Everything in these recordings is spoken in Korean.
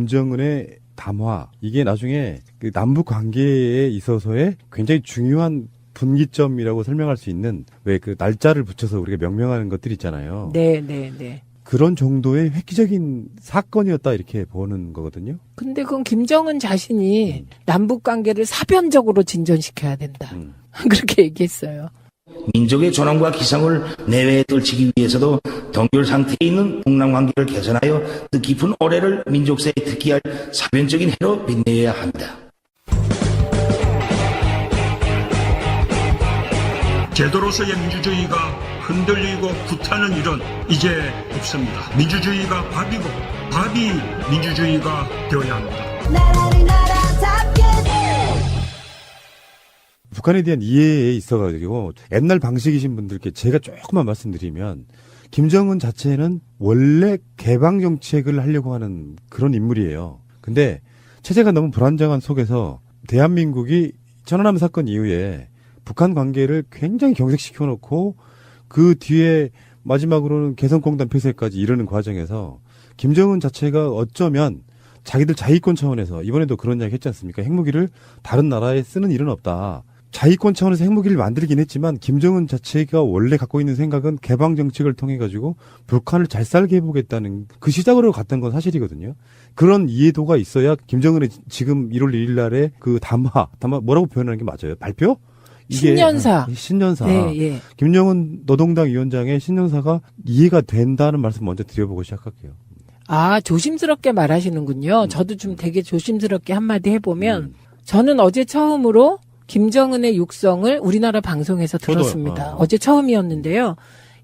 김정은의 담화, 이게 나중에 그 남북 관계에 있어서의 굉장히 중요한 분기점이라고 설명할 수 있는 왜 그 날짜를 붙여서 우리가 명명하는 것들 있잖아요. 네, 네, 네. 그런 정도의 획기적인 사건이었다 이렇게 보는 거거든요. 근데 그건 김정은 자신이 남북 관계를 사변적으로 진전시켜야 된다. 그렇게 얘기했어요. 민족의 존엄과 기상을 내외에 떨치기 위해서도 동결 상태에 있는 북남 관계를 개선하여 뜻깊은 올해를 민족사에 특기할 사변적인 해로 빛내야 합니다. 제도로서의 민주주의가 흔들리고 구타는 일은 이제 없습니다. 민주주의가 밥이고 밥이 민주주의가 되어야 합니다. 북한에 대한 이해에 있어가지고 옛날 방식이신 분들께 제가 조금만 말씀드리면 김정은 자체는 원래 개방 정책을 하려고 하는 그런 인물이에요. 근데 체제가 너무 불안정한 속에서 대한민국이 천안함 사건 이후에 북한 관계를 굉장히 경색시켜 놓고 그 뒤에 마지막으로는 개성공단 폐쇄까지 이르는 과정에서 김정은 자체가 어쩌면 자기들 자위권 차원에서 이번에도 그런 이야기 했지 않습니까? 핵무기를 다른 나라에 쓰는 일은 없다. 자위권 차원에서 핵무기를 만들긴 했지만 김정은 자체가 원래 갖고 있는 생각은 개방 정책을 통해 가지고 북한을 잘 살게 해보겠다는 그 시작으로 갔던 건 사실이거든요. 그런 이해도가 있어야 김정은의 지금 1월 1일 날에 그 담화 뭐라고 표현하는 게 맞아요? 발표? 이게 신년사. 네, 예. 김정은 노동당 위원장의 신년사가 이해가 된다는 말씀 먼저 드려보고 시작할게요. 아, 조심스럽게 말하시는군요. 저도 좀 되게 조심스럽게 한마디 해보면 저는 어제 처음으로 김정은의 육성을 우리나라 방송에서 들었습니다. 어제 처음이었는데요.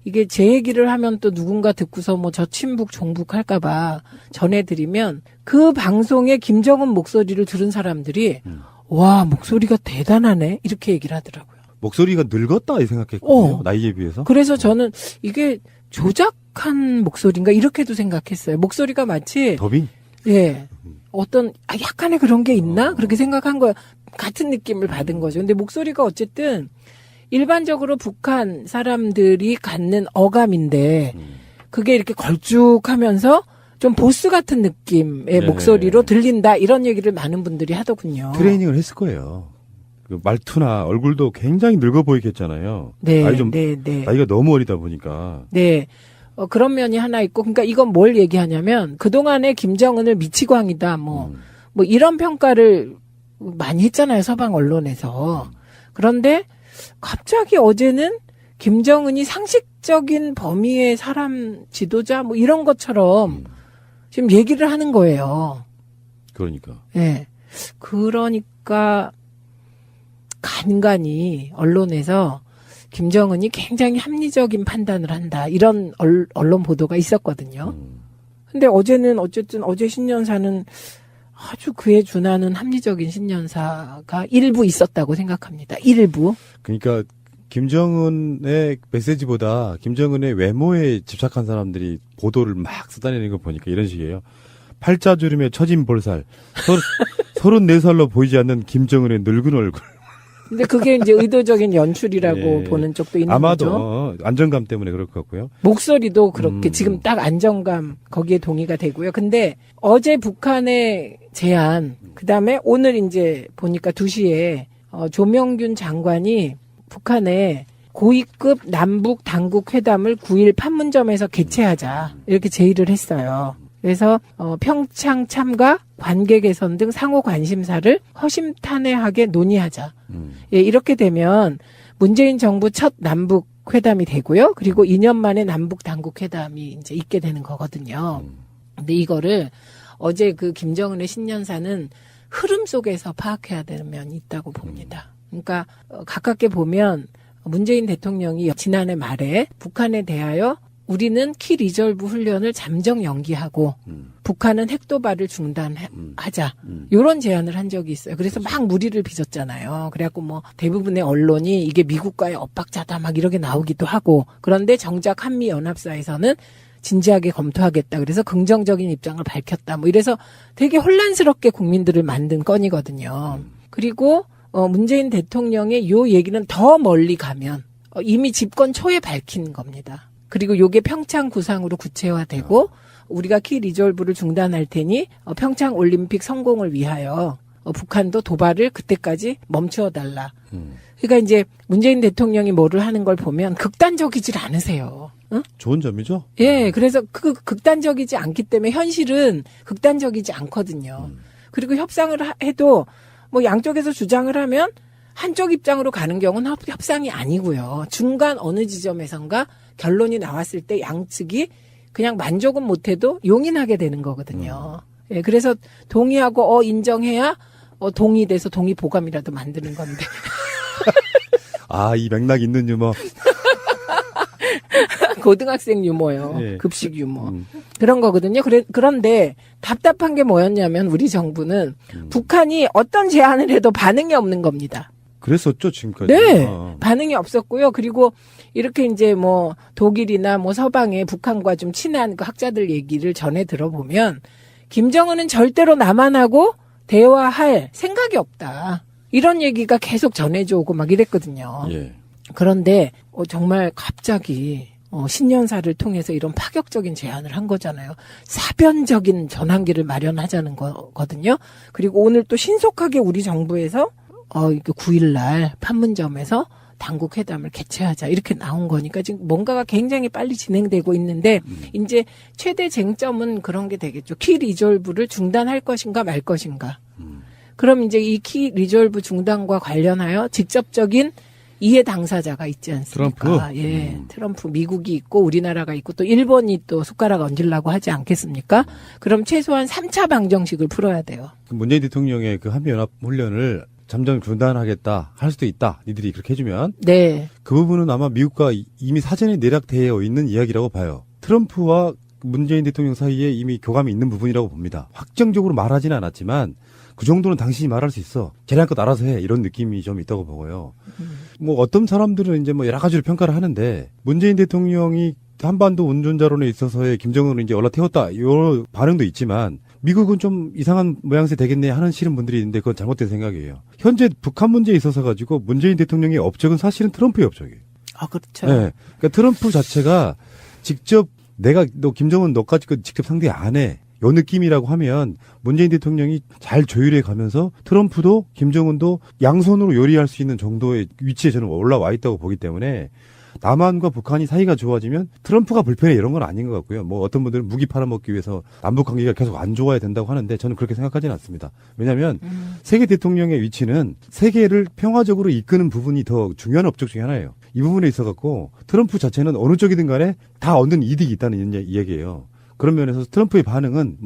이게 제 얘기를 하면 또 누군가 듣고서 뭐 저 친북 종북 할까봐 전해드리면 그 방송에 김정은 목소리를 들은 사람들이 와, 목소리가 대단하네 이렇게 얘기를 하더라고요. 목소리가 늙었다 이 생각했거든요. 나이에 비해서. 그래서 저는 이게 조작한 목소리인가 이렇게도 생각했어요. 목소리가 마치 더빙? 예. 어떤 약간의 그런 게 있나? 그렇게 생각한 거예요. 같은 느낌을 받은 거죠. 근데 목소리가 어쨌든 일반적으로 북한 사람들이 갖는 어감인데 그게 이렇게 걸쭉하면서 좀 보스 같은 느낌의 목소리로 들린다 이런 얘기를 많은 분들이 하더군요. 트레이닝을 했을 거예요. 그 말투나 얼굴도 굉장히 늙어 보이겠잖아요. 네, 네. 나이가 너무 어리다 보니까. 네. 그런 면이 하나 있고, 그러니까 이건 뭘 얘기하냐면 그동안에 김정은을 미치광이다 뭐 이런 평가를 많이 했잖아요, 서방 언론에서. 그런데 갑자기 어제는 김정은이 상식적인 범위의 사람 지도자 뭐 이런 것처럼 지금 얘기를 하는 거예요. 그러니까. 네. 그러니까 간간히 언론에서 김정은이 굉장히 합리적인 판단을 한다. 이런 언론 보도가 있었거든요. 근데 어제는 어쨌든 어제 신년사는 아주 그에 준하는 합리적인 신년사가 일부 있었다고 생각합니다. 일부. 그러니까 김정은의 메시지보다 김정은의 외모에 집착한 사람들이 보도를 막 쏟아내는 거 보니까 이런 식이에요. 팔자주름에 처진 볼살, 34살로 보이지 않는 김정은의 늙은 얼굴. 근데 그게 이제 의도적인 연출이라고 보는 쪽도 있는 아마도 거죠. 아마도 안정감 때문에 그럴 것 같고요. 목소리도 그렇게 지금 딱 안정감 거기에 동의가 되고요. 근데 어제 북한의 제안, 그다음에 오늘 이제 보니까 2시에 조명균 장관이 북한에 고위급 남북 당국 회담을 9일 판문점에서 개최하자 이렇게 제의를 했어요. 그래서 평창 참가, 관계 개선 등 상호 관심사를 허심탄회하게 논의하자. 예, 이렇게 되면 문재인 정부 첫 남북 회담이 되고요. 그리고 2년 만에 남북 당국 회담이 이제 있게 되는 거거든요. 근데 이거를 어제 그 김정은의 신년사는 흐름 속에서 파악해야 되는 면이 있다고 봅니다. 그러니까 가깝게 보면 문재인 대통령이 지난해 말에 북한에 대하여 우리는 키 리졸브 훈련을 잠정 연기하고 북한은 핵도발을 중단하자. 이런 제안을 한 적이 있어요. 그래서 막 무리를 빚었잖아요. 그래갖고 뭐 대부분의 언론이 이게 미국과의 엇박자다 막 이렇게 나오기도 하고. 그런데 정작 한미연합사에서는 진지하게 검토하겠다. 그래서 긍정적인 입장을 밝혔다. 뭐 이래서 되게 혼란스럽게 국민들을 만든 건이거든요. 그리고 문재인 대통령의 요 얘기는 더 멀리 가면 이미 집권 초에 밝힌 겁니다. 그리고 요게 평창 구상으로 구체화되고 우리가 키 리졸브를 중단할 테니 평창 올림픽 성공을 위하여 북한도 도발을 그때까지 멈추어 달라. 그러니까 이제 문재인 대통령이 뭐를 하는 걸 보면 극단적이질 않으세요. 응? 좋은 점이죠? 예, 그래서 그 극단적이지 않기 때문에 현실은 극단적이지 않거든요. 그리고 협상을 해도 뭐 양쪽에서 주장을 하면 한쪽 입장으로 가는 경우는 협상이 아니고요. 중간 어느 지점에선가 결론이 나왔을 때 양측이 그냥 만족은 못해도 용인하게 되는 거거든요. 예, 그래서 동의하고 인정해야 동의돼서 동의보감이라도 만드는 건데. 아, 이 맥락 있는 유머. 고등학생 유머요. 예. 급식 유머. 그런 거거든요. 그런데 답답한 게 뭐였냐면 우리 정부는 북한이 어떤 제안을 해도 반응이 없는 겁니다. 그랬었죠, 지금까지. 네. 반응이 없었고요. 그리고 이렇게 이제 뭐 독일이나 뭐 서방의 북한과 좀 친한 그 학자들 얘기를 전해 들어보면 김정은은 절대로 남한하고 대화할 생각이 없다. 이런 얘기가 계속 전해져 오고 막 이랬거든요. 예. 그런데 정말 갑자기 신년사를 통해서 이런 파격적인 제안을 한 거잖아요. 사변적인 전환기를 마련하자는 거거든요. 그리고 오늘 또 신속하게 우리 정부에서 9일날 판문점에서 당국 회담을 개최하자 이렇게 나온 거니까 지금 뭔가가 굉장히 빨리 진행되고 있는데 이제 최대 쟁점은 그런 게 되겠죠. 키 리졸브를 중단할 것인가 말 것인가. 그럼 이제 이 키 리졸브 중단과 관련하여 직접적인 이해 당사자가 있지 않습니까? 트럼프? 예, 트럼프 미국이 있고 우리나라가 있고 또 일본이 또 숟가락 얹으려고 하지 않겠습니까? 그럼 최소한 3차 방정식을 풀어야 돼요. 문재인 대통령의 그 한미연합 훈련을 잠정 중단하겠다 할 수도 있다. 니들이 그렇게 해주면 네. 그 부분은 아마 미국과 이미 사전에 내락되어 있는 이야기라고 봐요. 트럼프와 문재인 대통령 사이에 이미 교감이 있는 부분이라고 봅니다. 확정적으로 말하지는 않았지만 그 정도는 당신이 말할 수 있어. 재량껏 알아서 해. 이런 느낌이 좀 있다고 보고요. 뭐 어떤 사람들은 이제 뭐 여러 가지로 평가를 하는데 문재인 대통령이 한반도 운전자론에 있어서의 김정은을 이제 올라태웠다. 이런 반응도 있지만 미국은 좀 이상한 모양새 되겠네 하는 싫은 분들이 있는데 그건 잘못된 생각이에요. 현재 북한 문제에 있어서 가지고 문재인 대통령의 업적은 사실은 트럼프의 업적이에요. 아, 그렇죠. 네. 그러니까 트럼프 자체가 직접 너 김정은 너까지 직접 상대 안 해. 요 느낌이라고 하면 문재인 대통령이 잘 조율해 가면서 트럼프도 김정은도 양손으로 요리할 수 있는 정도의 위치에 저는 올라와 있다고 보기 때문에 남한과 북한이 사이가 좋아지면 트럼프가 불편해 이런 건 아닌 것 같고요. 뭐 어떤 분들은 무기 팔아먹기 위해서 남북 관계가 계속 안 좋아야 된다고 하는데 저는 그렇게 생각하지는 않습니다. 왜냐하면 세계 대통령의 위치는 세계를 평화적으로 이끄는 부분이 더 중요한 업적 중에 하나예요. 이 부분에 있어갖고 트럼프 자체는 어느 쪽이든 간에 다 얻는 이득이 있다는 이야기예요. 그런 면에서 트럼프의 반응은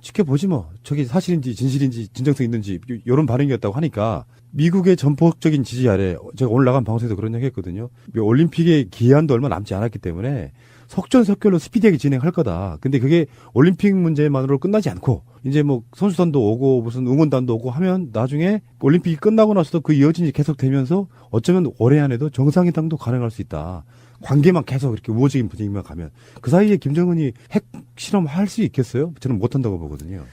지켜보지 뭐. 저게 사실인지 진실인지 진정성 있는지 이런 반응이었다고 하니까 미국의 전폭적인 지지 아래 제가 오늘 나간 방송에서 그런 얘기 했거든요. 올림픽의 기한도 얼마 남지 않았기 때문에 속전속결로 스피디하게 진행할 거다. 근데 그게 올림픽 문제만으로 끝나지 않고 이제 뭐 선수단도 오고 무슨 응원단도 오고 하면 나중에 올림픽이 끝나고 나서도 그 이어진이 계속되면서 어쩌면 올해 안에도 정상회담도 가능할 수 있다. 관계만 계속 이렇게 우호적인 분위기만 가면 그 사이에 김정은이 핵 실험할 수 있겠어요? 저는 못한다고 보거든요.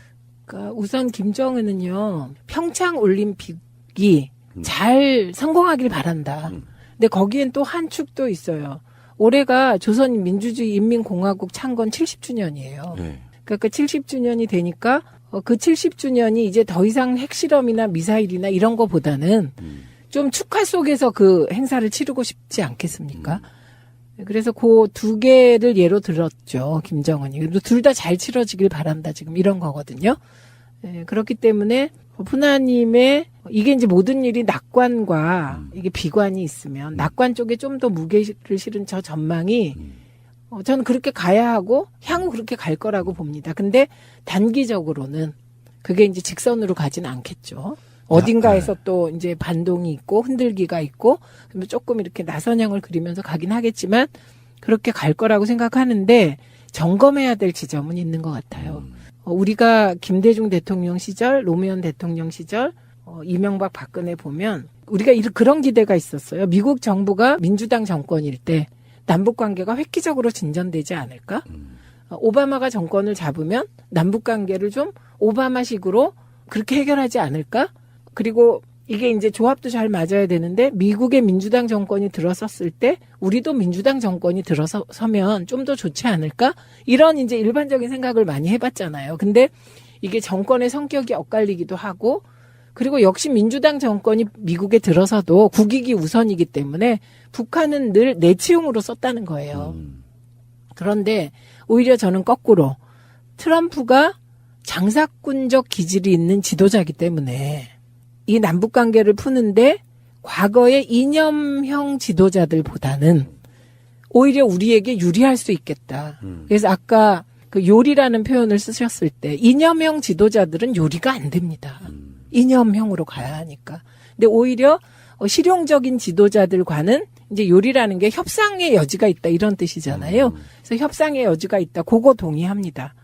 그러니까 우선 김정은은요 평창 올림픽이 잘 성공하길 바란다. 근데 거기엔 또 한 축도 있어요. 올해가 조선민주주의 인민공화국 창건 70주년이에요. 네. 그러니까 그 70주년이 되니까 그 70주년이 이제 더 이상 핵실험이나 미사일이나 이런 거보다는 좀 축하 속에서 그 행사를 치르고 싶지 않겠습니까? 그래서 그 두 개를 예로 들었죠, 김정은이. 그래도 둘 다 잘 치러지길 바란다, 지금 이런 거거든요. 예, 그렇기 때문에 푸나님의 이게 이제 모든 일이 낙관과 이게 비관이 있으면 낙관 쪽에 좀 더 무게를 실은 저 전망이 저는 그렇게 가야 하고 향후 그렇게 갈 거라고 봅니다. 근데 단기적으로는 그게 이제 직선으로 가지는 않겠죠. 어딘가에서 또 이제 반동이 있고 흔들기가 있고 조금 이렇게 나선형을 그리면서 가긴 하겠지만 그렇게 갈 거라고 생각하는데 점검해야 될 지점은 있는 것 같아요. 우리가 김대중 대통령 시절, 노무현 대통령 시절, 이명박 박근혜 보면 우리가 그런 기대가 있었어요. 미국 정부가 민주당 정권일 때 남북 관계가 획기적으로 진전되지 않을까? 오바마가 정권을 잡으면 남북 관계를 좀 오바마식으로 그렇게 해결하지 않을까? 그리고 이게 이제 조합도 잘 맞아야 되는데 미국의 민주당 정권이 들어섰을 때 우리도 민주당 정권이 들어서면 좀 더 좋지 않을까? 이런 이제 일반적인 생각을 많이 해봤잖아요. 근데 이게 정권의 성격이 엇갈리기도 하고 그리고 역시 민주당 정권이 미국에 들어서도 국익이 우선이기 때문에 북한은 늘 내치용으로 썼다는 거예요. 그런데 오히려 저는 거꾸로 트럼프가 장사꾼적 기질이 있는 지도자이기 때문에 이 남북 관계를 푸는데 과거의 이념형 지도자들보다는 오히려 우리에게 유리할 수 있겠다. 그래서 아까 그 요리라는 표현을 쓰셨을 때 이념형 지도자들은 요리가 안 됩니다. 이념형으로 가야 하니까. 근데 오히려 실용적인 지도자들과는 이제 요리라는 게 협상의 여지가 있다 이런 뜻이잖아요. 그래서 협상의 여지가 있다. 그거 동의합니다.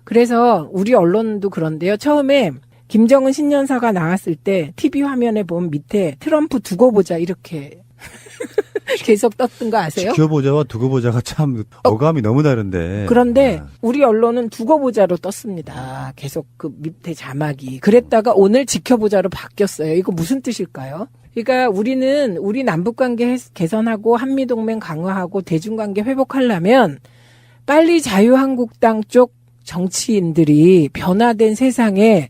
그래서 우리 언론도 그런데요. 처음에 김정은 신년사가 나왔을 때 TV 화면에 보면 밑에 트럼프 두고 보자 이렇게 계속 떴던 거 아세요? 지켜보자와 두고 보자가 참 어감이 너무 다른데. 그런데 우리 언론은 두고 보자로 떴습니다. 계속 그 밑에 자막이. 그랬다가 오늘 지켜보자로 바뀌었어요. 이거 무슨 뜻일까요? 그러니까 우리는 우리 남북관계 개선하고 한미동맹 강화하고 대중관계 회복하려면 빨리 자유한국당 쪽 정치인들이 변화된 세상에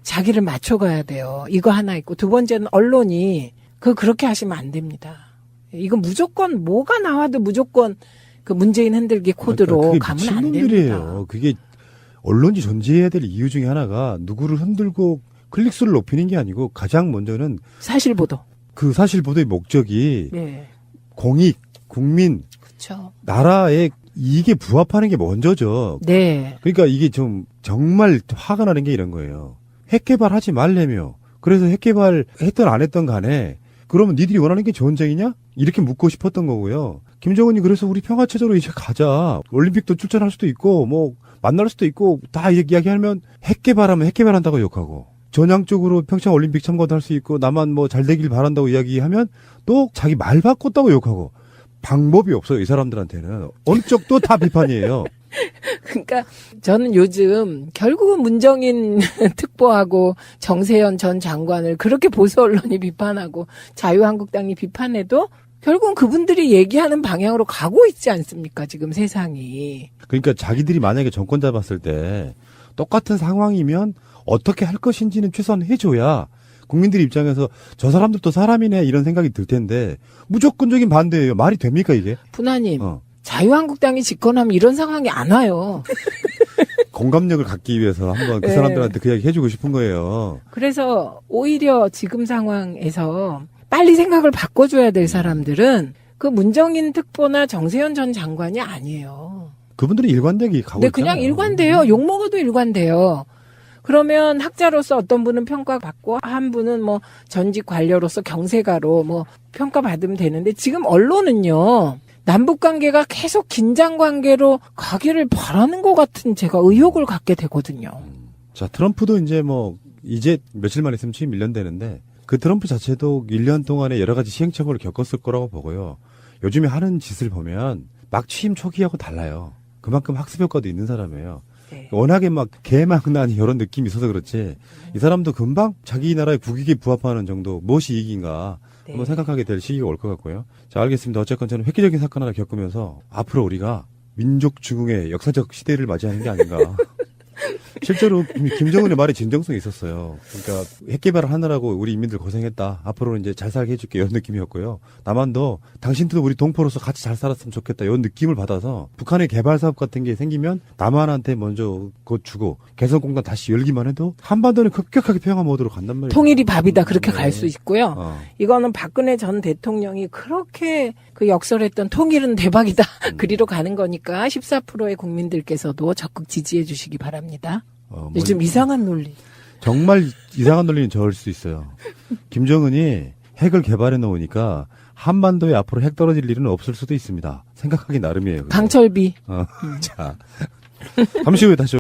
자기를 맞춰가야 돼요. 이거 하나 있고 두 번째는 언론이 그렇게 하시면 안 됩니다. 이거 무조건 뭐가 나와도 무조건 그 문재인 흔들기 코드로 그러니까 가면 그게 안 미친놈들이에요. 됩니다. 그게 언론이 존재해야 될 이유 중에 하나가 누구를 흔들고 클릭수를 높이는 게 아니고 가장 먼저는 사실 보도. 그 사실 보도의 목적이 네. 공익, 국민, 그렇죠. 나라의 이익에 부합하는 게 먼저죠. 네. 그러니까 이게 좀 정말 화가 나는 게 이런 거예요. 핵 개발하지 말래며. 그래서 핵 개발 했던 안 했던 간에 그러면 니들이 원하는 게 전쟁이냐? 이렇게 묻고 싶었던 거고요. 김정은이 그래서 우리 평화체제로 이제 가자. 올림픽도 출전할 수도 있고 뭐 만날 수도 있고 다 이야기하면 핵 개발하면 핵 개발한다고 욕하고 전향적으로 평창 올림픽 참가도 할 수 있고 나만 뭐 잘 되길 바란다고 이야기하면 또 자기 말 바꿨다고 욕하고 방법이 없어요. 이 사람들한테는. 어느 쪽도 다 비판이에요. 그러니까 저는 요즘 결국은 문정인 특보하고 정세현 전 장관을 그렇게 보수 언론이 비판하고 자유한국당이 비판해도 결국은 그분들이 얘기하는 방향으로 가고 있지 않습니까? 지금 세상이. 그러니까 자기들이 만약에 정권 잡았을 때 똑같은 상황이면 어떻게 할 것인지는 최소한 해줘야 국민들 입장에서 저 사람들도 사람이네 이런 생각이 들 텐데 무조건적인 반대예요. 말이 됩니까 이게? 분하님. 자유한국당이 집권하면 이런 상황이 안 와요. 공감력을 갖기 위해서 한번 그 네. 사람들한테 그 이야기 해주고 싶은 거예요. 그래서 오히려 지금 상황에서 빨리 생각을 바꿔줘야 될 사람들은 그 문정인 특보나 정세현 전 장관이 아니에요. 그분들은 일관되게 가고 근데 있잖아요. 그냥 일관돼요. 욕먹어도 일관돼요. 그러면 학자로서 어떤 분은 평가받고 한 분은 뭐 전직 관료로서 경세가로 뭐 평가받으면 되는데 지금 언론은요. 남북관계가 계속 긴장관계로 가기를 바라는 것 같은 제가 의혹을 갖게 되거든요. 자, 트럼프도 이제 이제 며칠만 있으면 취임 1년 되는데 그 트럼프 자체도 1년 동안에 여러 가지 시행착오를 겪었을 거라고 보고요. 요즘에 하는 짓을 보면 막 취임 초기하고 달라요. 그만큼 학습 효과도 있는 사람이에요. 네. 워낙에 막 개망난 이런 느낌이 있어서 그렇지 이 사람도 금방 자기 나라의 국익에 부합하는 정도 무엇이 이익인가 네. 한번 생각하게 될 시기가 올 것 같고요. 자, 알겠습니다. 어쨌건 저는 획기적인 사건 하나 겪으면서 앞으로 우리가 민족 중흥의 역사적 시대를 맞이하는 게 아닌가. 실제로 김정은의 말에 진정성이 있었어요. 그러니까 핵 개발을 하느라고 우리 인민들 고생했다. 앞으로는 이제 잘 살게 해줄게. 이런 느낌이었고요. 남한도 당신들도 우리 동포로서 같이 잘 살았으면 좋겠다. 이런 느낌을 받아서 북한의 개발 사업 같은 게 생기면 남한한테 먼저 그거 주고 개성공단 다시 열기만 해도 한반도는 급격하게 평화 모드로 간단 말이에요. 통일이 밥이다 그렇게 갈 수 있고요. 네. 이거는 박근혜 전 대통령이 그렇게 그 역설했던 통일은 대박이다 그리로 가는 거니까 14%의 국민들께서도 적극 지지해 주시기 바랍니다. 요즘 이상한 논리. 정말 이상한 논리는 저을 수 있어요. 김정은이 핵을 개발해 놓으니까 한반도에 앞으로 핵 떨어질 일은 없을 수도 있습니다. 생각하기 나름이에요. 그거. 강철비. 자, 잠시 후에 다시.